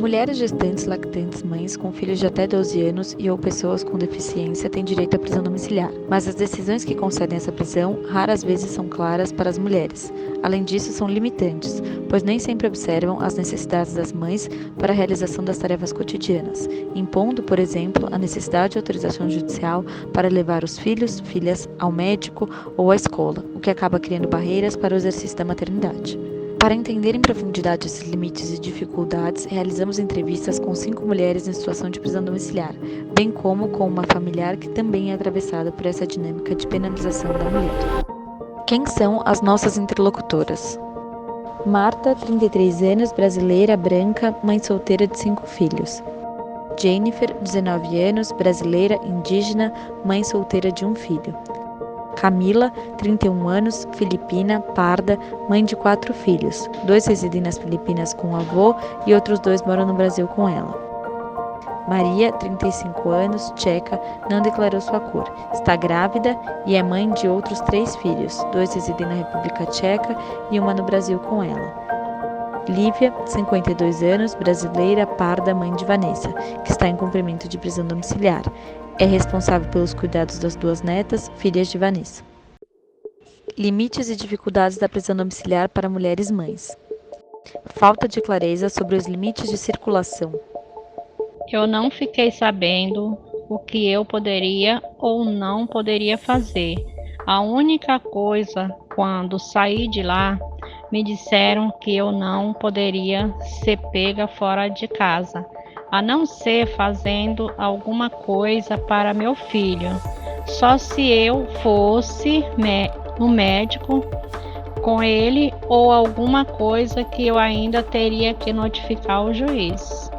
Mulheres gestantes, lactantes, mães com filhos de até 12 anos e ou pessoas com deficiência têm direito à prisão domiciliar, mas as decisões que concedem essa prisão raras vezes são claras para as mulheres. Além disso, são limitantes, pois nem sempre observam as necessidades das mães para a realização das tarefas cotidianas, impondo, por exemplo, a necessidade de autorização judicial para levar os filhos, filhas ao médico ou à escola, o que acaba criando barreiras para o exercício da maternidade. Para entender em profundidade esses limites e dificuldades, realizamos entrevistas com 5 mulheres em situação de prisão domiciliar, bem como com uma familiar que também é atravessada por essa dinâmica de penalização da mulher. Quem são as nossas interlocutoras? Marta, 33 anos, brasileira, branca, mãe solteira de 5 filhos. Jennifer, 19 anos, brasileira, indígena, mãe solteira de 1 filho. Camila, 31 anos, filipina, parda, mãe de 4 filhos. 2 residem nas Filipinas com o avô e outros 2 moram no Brasil com ela. Maria, 35 anos, tcheca, não declarou sua cor. Está grávida e é mãe de outros 3 filhos. 2 residem na República Tcheca e uma no Brasil com ela. Lívia, 52 anos, brasileira, parda, mãe de Vanessa, que está em cumprimento de prisão domiciliar. É responsável pelos cuidados das 2 netas, filhas de Vanessa. Limites e dificuldades da prisão domiciliar para mulheres mães. Falta de clareza sobre os limites de circulação. Eu não fiquei sabendo o que eu poderia ou não poderia fazer. A única coisa, quando saí de lá, me disseram que eu não poderia ser pega fora de casa, a não ser fazendo alguma coisa para meu filho. Só se eu fosse no médico com ele ou alguma coisa que eu ainda teria que notificar o juiz.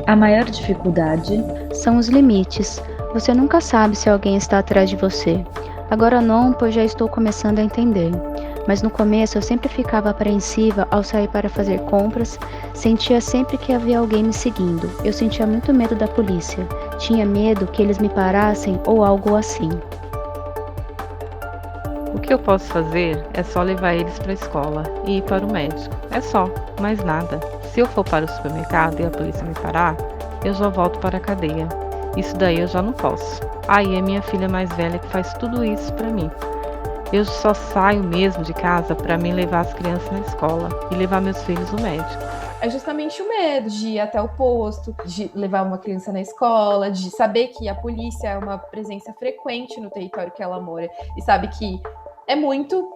A maior dificuldade são os limites. Você nunca sabe se alguém está atrás de você. Agora não, pois já estou começando a entender. Mas no começo eu sempre ficava apreensiva ao sair para fazer compras, sentia sempre que havia alguém me seguindo. Eu sentia muito medo da polícia, tinha medo que eles me parassem ou algo assim. O que eu posso fazer é só levar eles para a escola e ir para o médico. É só, mais nada. Se eu for para o supermercado e a polícia me parar, eu já volto para a cadeia. Isso daí eu já não posso. Aí é minha filha mais velha que faz tudo isso para mim. Eu só saio mesmo de casa para mim levar as crianças na escola e levar meus filhos no médico. É justamente o medo de ir até o posto, de levar uma criança na escola, de saber que a polícia é uma presença frequente no território que ela mora e sabe que é muito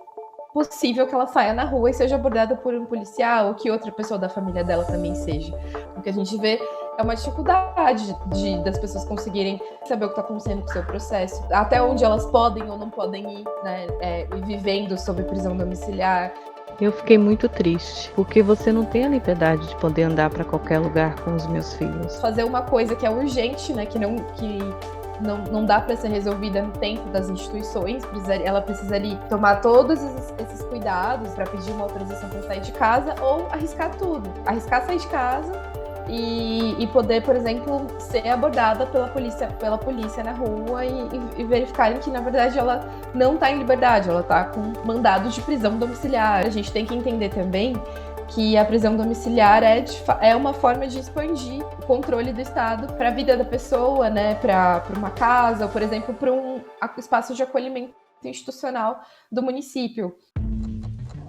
possível que ela saia na rua e seja abordada por um policial ou que outra pessoa da família dela também seja. O que a gente vê é uma dificuldade das pessoas conseguirem saber o que está acontecendo com o seu processo, até onde elas podem ou não podem ir, né, vivendo sob prisão domiciliar. Eu fiquei muito triste, porque você não tem a liberdade de poder andar para qualquer lugar com os meus filhos. Fazer uma coisa que é urgente, né, que não dá para ser resolvida no tempo das instituições, ela precisaria tomar todos esses cuidados para pedir uma autorização para sair de casa ou arriscar tudo, arriscar sair de casa e poder, por exemplo, ser abordada pela polícia na rua e verificarem que, na verdade, ela não está em liberdade, ela está com mandado de prisão domiciliar. A gente tem que entender também que a prisão domiciliar é uma forma de expandir o controle do Estado para a vida da pessoa, né, para uma casa, ou, por exemplo, para um espaço de acolhimento institucional do município.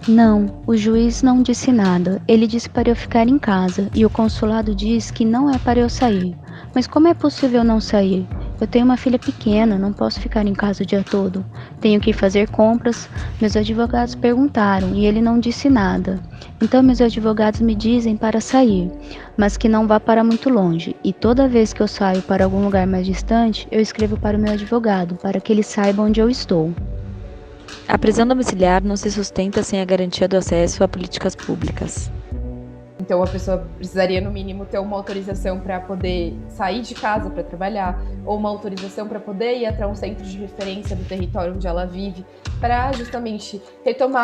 Não, o juiz não disse nada. Ele disse para eu ficar em casa e o consulado diz que não é para eu sair. Mas como é possível não sair? Eu tenho uma filha pequena, não posso ficar em casa o dia todo. Tenho que fazer compras. Meus advogados perguntaram e ele não disse nada. Então meus advogados me dizem para sair, mas que não vá para muito longe. E toda vez que eu saio para algum lugar mais distante, eu escrevo para o meu advogado, para que ele saiba onde eu estou. A prisão domiciliar não se sustenta sem a garantia do acesso a políticas públicas. Então a pessoa precisaria, no mínimo, ter uma autorização para poder sair de casa para trabalhar, ou uma autorização para poder ir até um centro de referência do território onde ela vive, para justamente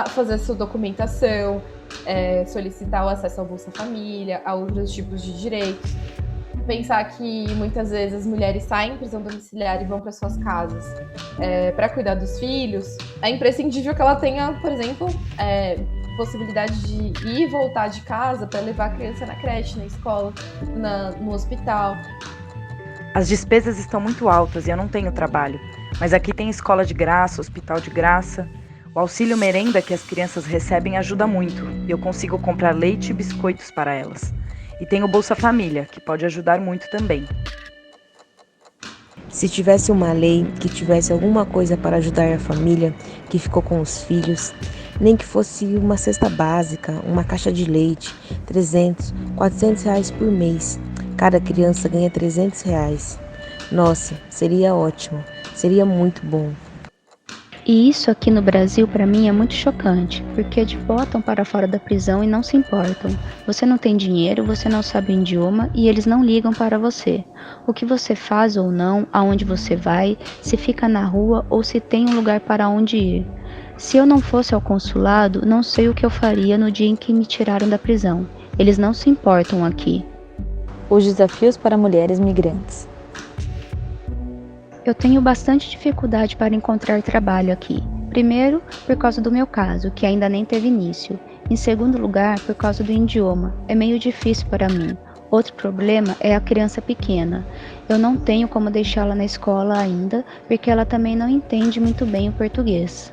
fazer sua documentação, solicitar o acesso ao Bolsa Família, a outros tipos de direitos. Pensar que muitas vezes as mulheres saem em prisão domiciliar e vão para suas casas para cuidar dos filhos, é imprescindível que ela tenha, por exemplo, possibilidade de ir e voltar de casa para levar a criança na creche, na escola, no hospital. As despesas estão muito altas e eu não tenho trabalho, mas aqui tem escola de graça, hospital de graça. O auxílio merenda que as crianças recebem ajuda muito e eu consigo comprar leite e biscoitos para elas. E tem o Bolsa Família, que pode ajudar muito também. Se tivesse uma lei que tivesse alguma coisa para ajudar a família que ficou com os filhos, nem que fosse uma cesta básica, uma caixa de leite, 300, 400 reais por mês. Cada criança ganha 300 reais. Nossa, seria ótimo, seria muito bom. E isso aqui no Brasil para mim é muito chocante, porque te botam para fora da prisão e não se importam. Você não tem dinheiro, você não sabe o idioma e eles não ligam para você. O que você faz ou não, aonde você vai, se fica na rua ou se tem um lugar para onde ir. Se eu não fosse ao consulado, não sei o que eu faria no dia em que me tiraram da prisão. Eles não se importam aqui. Os desafios para mulheres migrantes. Eu tenho bastante dificuldade para encontrar trabalho aqui. Primeiro, por causa do meu caso, que ainda nem teve início. Em segundo lugar, por causa do idioma. É meio difícil para mim. Outro problema é a criança pequena. Eu não tenho como deixá-la na escola ainda, porque ela também não entende muito bem o português.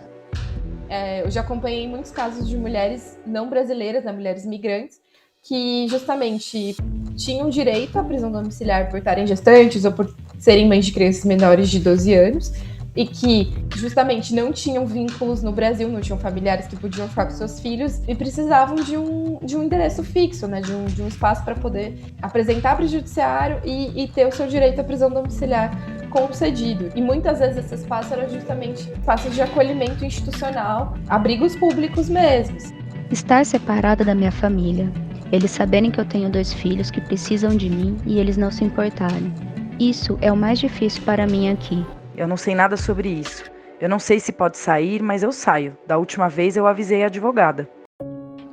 Eu já acompanhei muitos casos de mulheres não brasileiras, né, mulheres migrantes, que justamente tinham direito à prisão domiciliar por estarem gestantes ou por serem mães de crianças menores de 12 anos e que justamente não tinham vínculos no Brasil, não tinham familiares que podiam ficar com seus filhos e precisavam de um endereço fixo, né, de um espaço para poder apresentar para o judiciário e ter o seu direito à prisão domiciliar concedido. E muitas vezes esse espaço era justamente espaços de acolhimento institucional, abrigos públicos mesmos. Estar separada da minha família. Eles saberem que eu tenho 2 filhos que precisam de mim e eles não se importarem. Isso é o mais difícil para mim aqui. Eu não sei nada sobre isso. Eu não sei se pode sair, mas eu saio. Da última vez eu avisei a advogada.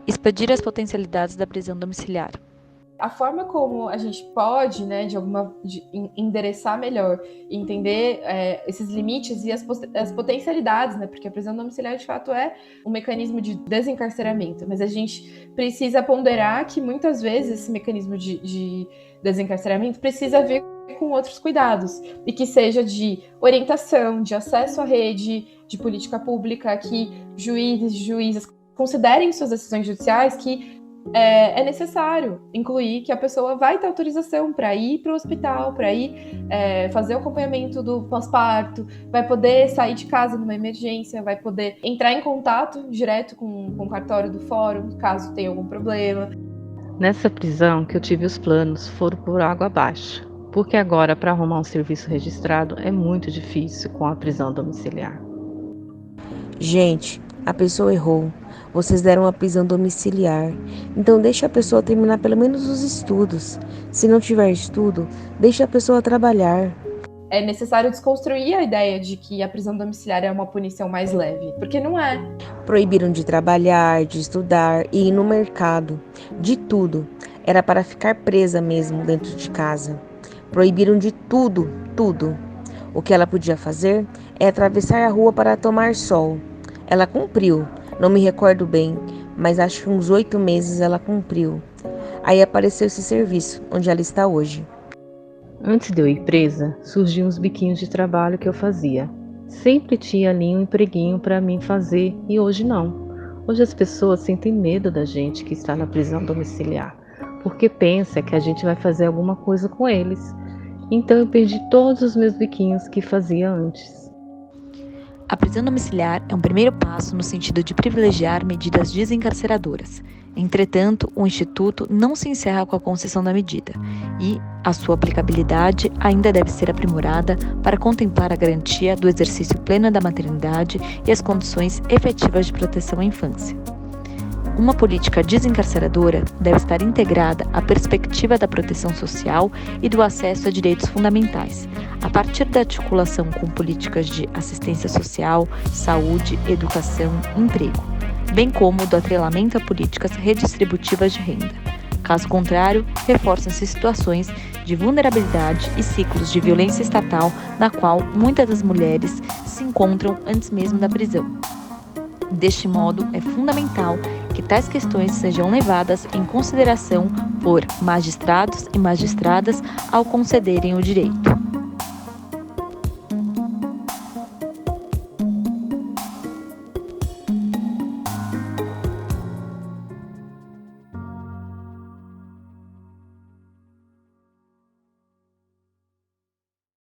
Expandir as potencialidades da prisão domiciliar. A forma como a gente pode, né, endereçar melhor e entender esses limites e as potencialidades, né, porque a prisão domiciliar de fato é um mecanismo de desencarceramento, mas a gente precisa ponderar que muitas vezes esse mecanismo de desencarceramento precisa vir com outros cuidados e que seja de orientação, de acesso à rede, de política pública, que juízes e juízas considerem suas decisões judiciais que é necessário incluir que a pessoa vai ter autorização para ir para o hospital, para ir fazer o acompanhamento do pós-parto, vai poder sair de casa numa emergência, vai poder entrar em contato direto com o cartório do fórum, caso tenha algum problema. Nessa prisão que eu tive os planos foram por água abaixo, porque agora para arrumar um serviço registrado é muito difícil com a prisão domiciliar. Gente, a pessoa errou. Vocês deram a prisão domiciliar. Então deixa a pessoa terminar pelo menos os estudos. Se não tiver estudo, deixa a pessoa trabalhar. É necessário desconstruir a ideia de que a prisão domiciliar é uma punição mais leve, porque não é. Proibiram de trabalhar, de estudar e ir no mercado. De tudo. Era para ficar presa mesmo dentro de casa. Proibiram de tudo, tudo. O que ela podia fazer é atravessar a rua para tomar sol. Ela cumpriu. Não me recordo bem, mas acho que uns 8 meses ela cumpriu. Aí apareceu esse serviço, onde ela está hoje. Antes de eu ir presa, surgiam uns biquinhos de trabalho que eu fazia. Sempre tinha ali um empreguinho para mim fazer e hoje não. Hoje as pessoas sentem medo da gente que está na prisão domiciliar, porque pensa que a gente vai fazer alguma coisa com eles. Então eu perdi todos os meus biquinhos que fazia antes. A prisão domiciliar é um primeiro passo no sentido de privilegiar medidas desencarceradoras. Entretanto, o Instituto não se encerra com a concessão da medida e a sua aplicabilidade ainda deve ser aprimorada para contemplar a garantia do exercício pleno da maternidade e as condições efetivas de proteção à infância. Uma política desencarceradora deve estar integrada à perspectiva da proteção social e do acesso a direitos fundamentais, a partir da articulação com políticas de assistência social, saúde, educação e emprego, bem como do atrelamento a políticas redistributivas de renda. Caso contrário, reforçam-se situações de vulnerabilidade e ciclos de violência estatal na qual muitas das mulheres se encontram antes mesmo da prisão. Deste modo, é fundamental que tais questões sejam levadas em consideração por magistrados e magistradas ao concederem o direito.